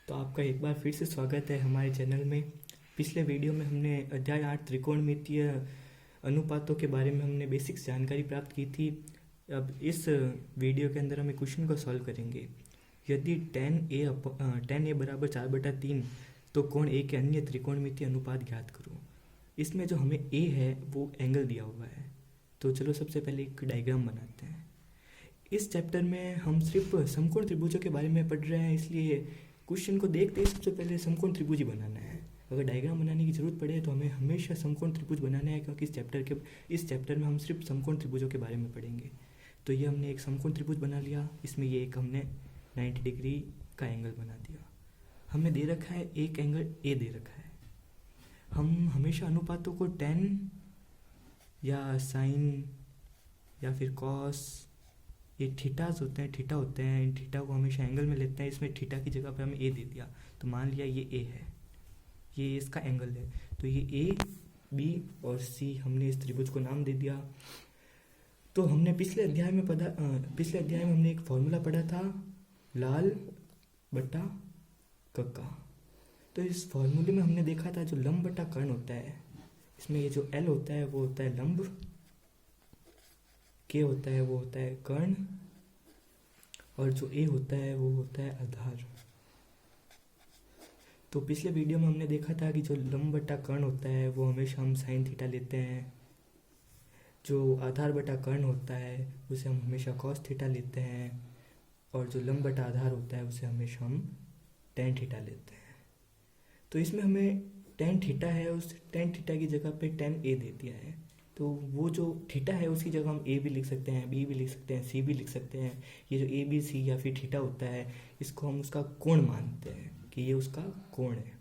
तो आपका एक बार फिर से स्वागत है हमारे चैनल में। पिछले वीडियो में हमने अध्याय 8 त्रिकोणमितीय अनुपातों के बारे में हमने बेसिक्स जानकारी प्राप्त की थी। अब इस वीडियो के अंदर हमें क्वेश्चन को सॉल्व करेंगे। यदि tan a बराबर 4/3 तो कोण ए के अन्य त्रिकोणमितीय अनुपात ज्ञात करो। इसमें जो हमें a है वो एंगल दिया हुआ है। तो चलो सबसे पहले एक डायग्राम बनाते हैं। इस चैप्टर में हम सिर्फ समकोण त्रिभुजों के बारे में पढ़ रहे हैं, इसलिए क्वेश्चन को देखते ही सबसे पहले समकोण त्रिभुज ही बनाना है। अगर डायग्राम बनाने की ज़रूरत पड़े तो हमें हमेशा समकोण त्रिभुज बनाना है, क्योंकि इस चैप्टर में हम सिर्फ समकोण त्रिभुजों के बारे में पढ़ेंगे। तो ये हमने एक समकोण त्रिभुज बना लिया। इसमें ये एक हमने 90 डिग्री का एंगल बना दिया। हमें दे रखा है एक एंगल ए दे रखा है। हम हमेशा अनुपातों को tan या साइन या फिर कॉस, ये थीटाज होते हैं, थीटा होते हैं, इन थीटा को हमेशा एंगल में लेते हैं। इसमें थीटा की जगह पे हमें ए दे दिया, तो मान लिया ये ए है, ये इसका एंगल है। तो ये ए, बी और सी हमने इस त्रिभुज को नाम दे दिया। तो हमने पिछले अध्याय में हमने एक फॉर्मूला पढ़ा था, लाल बटा कक्का। तो इस फॉर्मूले में हमने देखा था जो लंब बटा कर्ण होता है, इसमें ये जो एल होता है वो होता है लंब, के होता है वो होता है कर्ण, और जो ए होता है वो होता है आधार। तो पिछले वीडियो में हमने देखा था कि जो लंब बटा कर्ण होता है वो हमेशा हम साइन थीटा लेते हैं। जो आधार बटा कर्ण होता है उसे हम हमेशा कॉस थीटा लेते हैं, और जो लंब बटा आधार होता है उसे हमेशा हम टेन थीटा लेते हैं। तो इसमें हमें टेन थीटा है, उस टेन थीटा की जगह पे टेन ए दे दिया है। तो वो जो थीटा है उसकी जगह हम ए भी लिख सकते हैं, बी भी लिख सकते हैं, सी भी लिख सकते हैं। ये जो ए बी सी या फिर थीटा होता है इसको हम उसका कोण मानते हैं कि ये उसका कोण है।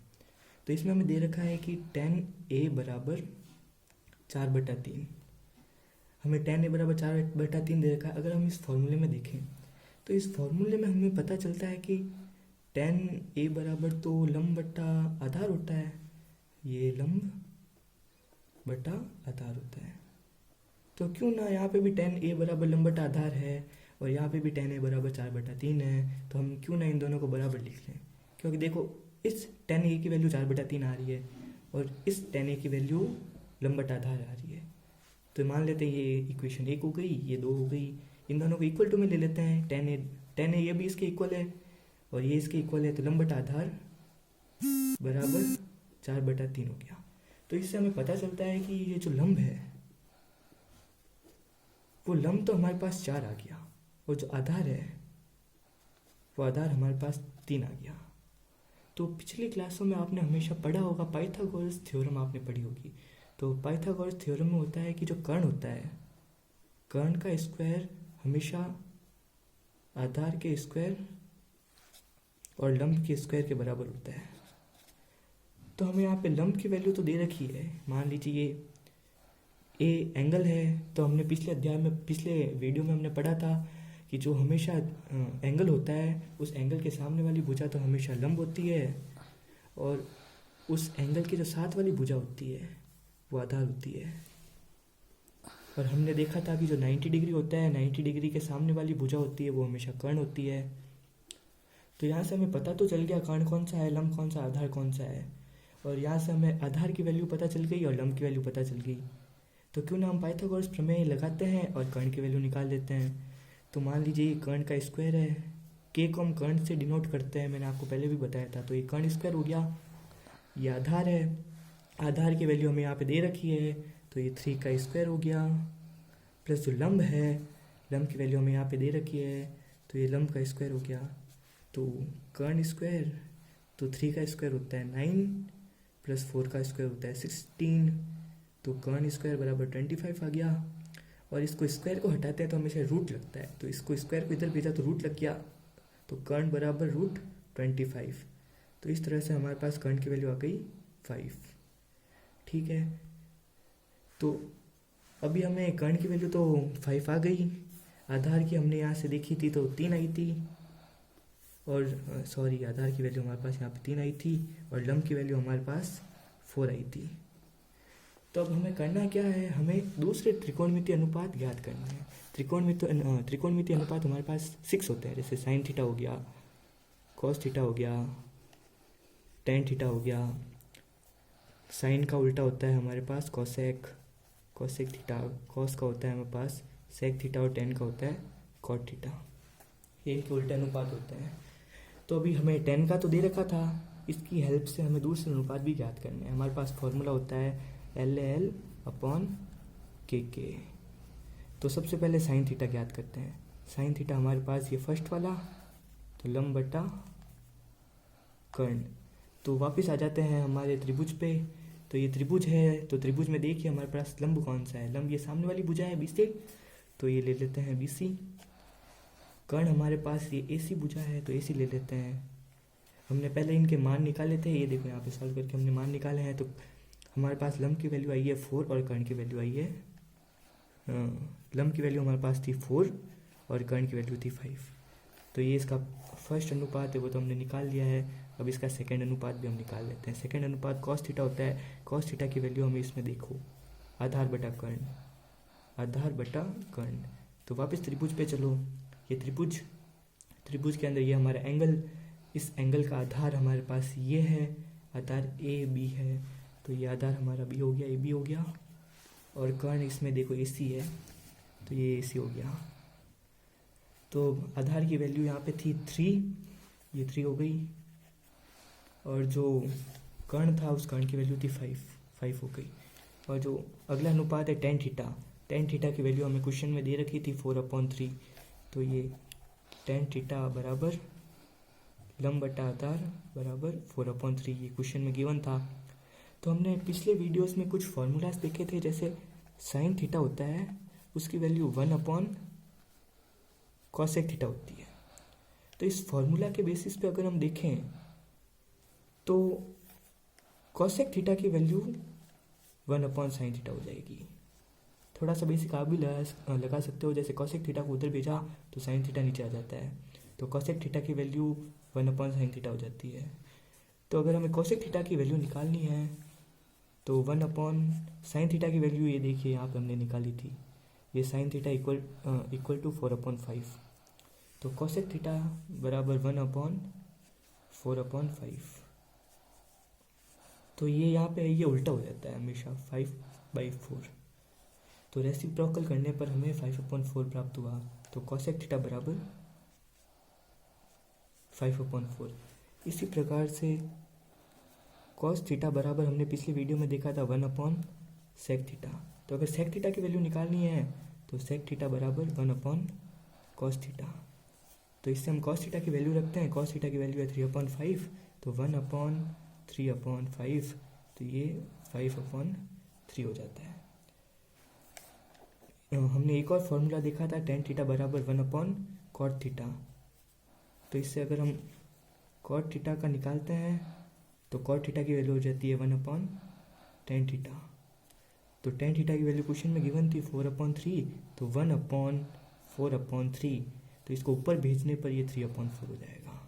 तो इसमें हमें दे रखा है कि tan a बराबर 4/3। हमें tan a बराबर 4/3 दे रखा है। अगर हम इस फॉर्मूले में देखें तो इस फॉर्मूले में हमें पता चलता है कि tan a बराबर तो लंब बटा आधार होता है, ये लंब बटा आधार होता है। तो क्यों ना यहाँ पे भी tan a बराबर लंब बटा आधार है और यहाँ पे भी tan a बराबर 4/3 है, तो हम क्यों ना इन दोनों को बराबर लिख लें। क्योंकि देखो इस tan a की वैल्यू 4/3 आ रही है और इस tan a की वैल्यू लंब बटा आधार आ रही है। तो मान लेते हैं ये इक्वेशन 1 हो गई, ये 2 हो गई। इन दोनों को इक्वल टू में ले लेते हैं। tan a ये भी इसके इक्वल है और ये इसके इक्वल है, तो लंब बटा आधार बराबर 4/3 हो गया। तो इससे हमें पता चलता है कि ये जो लंब है वो लंब तो हमारे पास 4 आ गया, और जो आधार है वो आधार हमारे पास 3 आ गया। तो पिछली क्लासों में आपने हमेशा पढ़ा होगा, पाइथागोरस थ्योरम आपने पढ़ी होगी। तो पाइथागोरस थ्योरम में होता है कि जो कर्ण होता है, कर्ण का स्क्वायर हमेशा आधार के स्क्वायर और लंब के स्क्वायर के बराबर होता है। तो हमें यहाँ पे लंब की वैल्यू तो दे रखी है। मान लीजिए ये ए एंगल है, तो हमने पिछले वीडियो में हमने पढ़ा था कि जो हमेशा एंगल होता है उस एंगल के सामने वाली भुजा तो हमेशा लंब होती है, और उस एंगल की जो साथ वाली भुजा होती है वो आधार होती है। और हमने देखा था कि जो 90 डिग्री होता है, 90 डिग्री के सामने वाली भुजा होती है वो हमेशा कर्ण होती है। तो यहाँ से हमें पता तो चल गया कर्ण कौन सा है, लंब कौन सा, आधार कौन सा है। और यहाँ से हमें आधार की वैल्यू पता चल गई और लंब की वैल्यू पता चल गई। तो क्यों ना हम पाइथागोरस प्रमेय लगाते हैं और कर्ण की वैल्यू निकाल देते हैं। तो मान लीजिए ये कर्ण का स्क्वायर है, के को हम कर्ण से डिनोट करते हैं, मैंने आपको पहले भी बताया था। तो ये कर्ण स्क्वायर हो गया। ये आधार है, आधार की वैल्यू हमें यहाँ पे दे रखी है, तो ये 3 का स्क्वायर हो गया, प्लस जो लंब है, लंब की वैल्यू हमें यहाँ पे दे रखी है, तो ये लंब का स्क्वायर हो गया। तो कर्ण स्क्वायर, तो 3 का स्क्वायर होता है 9, प्लस 4 का स्क्वायर होता है 16, तो कर्ण स्क्वायर बराबर 25 आ गया। और इसको स्क्वायर को हटाते हैं तो हमेशा रूट लगता है, तो इसको स्क्वायर को इधर भेजा तो रूट लग गया, तो कर्ण बराबर √25। तो इस तरह से हमारे पास कर्ण की वैल्यू आ गई 5। ठीक है, तो अभी हमें कर्ण की वैल्यू तो 5 आ गई। आधार की हमने यहाँ से देखी थी तो 3 आई थी, और आधार की वैल्यू हमारे पास यहाँ पे 3 आई थी, और लंब की वैल्यू हमारे पास 4 आई थी। तो अब हमें करना क्या है, हमें दूसरे त्रिकोणमितीय अनुपात ज्ञात करना है। त्रिकोणमितीय अनुपात हमारे पास 6 होते हैं, जैसे साइन थीटा हो गया, कॉस थीटा हो गया, टेन थीटा हो गया। साइन का उल्टा होता है हमारे पास कॉसेक थीटा। कॉस का होता है हमारे पास सेक थीटा और टेन का होता है कॉट थीटा। ये इनके उल्टे अनुपात होते हैं। तो अभी हमें टेन का तो दे रखा था, इसकी हेल्प से हमें दूसरे अनुपात भी ज्ञात करने हैं। हमारे पास फॉर्मूला होता है LL अपॉन KK। तो सबसे पहले साइन थीटा ज्ञात करते हैं। साइन थीटा हमारे पास ये फर्स्ट वाला, तो लंब बटा कर्ण। तो वापस आ जाते हैं हमारे त्रिभुज पे। तो ये त्रिभुज है, तो त्रिभुज में देखिए हमारे पास लंब कौन सा है। लंब ये सामने वाली भुजा है BC, तो ये ले लेते हैं BC। कर्ण हमारे पास ये AC भुजा है, तो AC ले लेते हैं। हमने पहले इनके मान निकाले थे, ये देखो यहाँ पे सॉल्व करके हमने मान निकाले हैं। तो हमारे पास लंब की वैल्यू आई है 4 और कर्ण की वैल्यू आई है, लंब की वैल्यू हमारे पास थी 4 और कर्ण की वैल्यू थी 5। तो ये इसका फर्स्ट अनुपात है, वो तो हमने निकाल लिया है। अब इसका सेकंड अनुपात भी हम निकाल लेते हैं। सेकंड अनुपात कॉस थीटा होता है। कॉस थीटा की वैल्यू हमें इसमें देखो आधार बटा कर्ण, आधार बटा कर्ण। तो वापस त्रिभुज पे चलो। ये त्रिभुज के अंदर ये हमारा एंगल, इस एंगल का आधार हमारे पास ये है, आधार AB है। तो ये आधार हमारा B हो गया, AB हो गया। और कर्ण इसमें देखो AC है, तो ये AC हो गया। तो आधार की वैल्यू यहाँ पे थी 3, ये 3 हो गई। और जो कर्ण था उस कर्ण की वैल्यू थी 5 हो गई। और जो अगला अनुपात है टेन थीटा की वैल्यू हमें क्वेश्चन में दे रखी थी 4/3। तो ये टेन थीटा बराबर लंब बटा आधार बराबर 4/3, ये क्वेश्चन में गिवन था। तो हमने पिछले वीडियोस में कुछ फार्मूलाज देखे थे, जैसे साइन थीटा होता है उसकी वैल्यू 1/cosec थीटा होती है। तो इस फार्मूला के बेसिस पे अगर हम देखें तो cosec थीटा की वैल्यू 1/sin थीटा हो जाएगी। थोड़ा सा बेसिक आप भी लगा सकते हो, जैसे cosec थीटा को उधर भेजा तो sin थीटा नीचे आ जाता है, तो cosec थीटा की वैल्यू 1/sin थीटा हो जाती है। तो अगर हमें cosec थीटा की वैल्यू निकालनी है तो 1/sin थीटा की वैल्यू ये देखिए यहाँ पे हमने निकाली थी, ये sin थीटा इक्वल टू 4/5। तो cosec थीटा बराबर 1/4/5। तो ये यहाँ पे ये उल्टा हो जाता है हमेशा 5/4। तो रेसिप्रोकल करने पर हमें 5/4 प्राप्त हुआ। तो cosec थीटा बराबर 5/4। इसी प्रकार से cos थीटा बराबर हमने पिछली वीडियो में देखा था 1/sec थीटा। तो अगर sec थीटा की वैल्यू निकालनी है तो sec थीटा बराबर 1/cos थीटा। तो इससे हम cos थीटा की वैल्यू रखते हैं। cos थीटा की वैल्यू है 3/5, तो 1/3/5, तो ये 5/3 हो जाता है। हमने एक और फॉर्मूला देखा था tan थीटा बराबर 1/cot थीटा। तो इससे अगर हम cot थीटा का निकालते हैं तो cot थीटा की वैल्यू हो जाती है 1/tan थीटा। तो tan थीटा की वैल्यू क्वेश्चन में गिवन थी 4/3, तो 1/4/3, तो इसको ऊपर भेजने पर ये 3/4 हो जाएगा।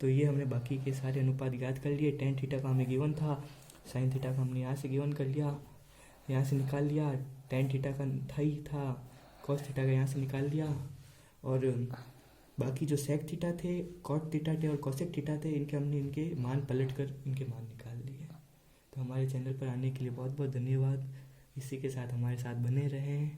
तो ये हमने बाकी के सारे अनुपात ज्ञात कर लिए। tan थीटा का हमें गिवन था, sin थीटा का हमने यहाँ से गिवन कर लिया, यहाँ से निकाल लिया। tan थीटा का था, cos थीटा का यहाँ से निकाल लिया। और बाकी जो sec थीटा थे, cot थीटा थे और cosec थीटा थे, हमने इनके मान पलट कर इनके मान निकाल लिए। तो हमारे चैनल पर आने के लिए बहुत बहुत धन्यवाद। इसी के साथ हमारे साथ बने रहें।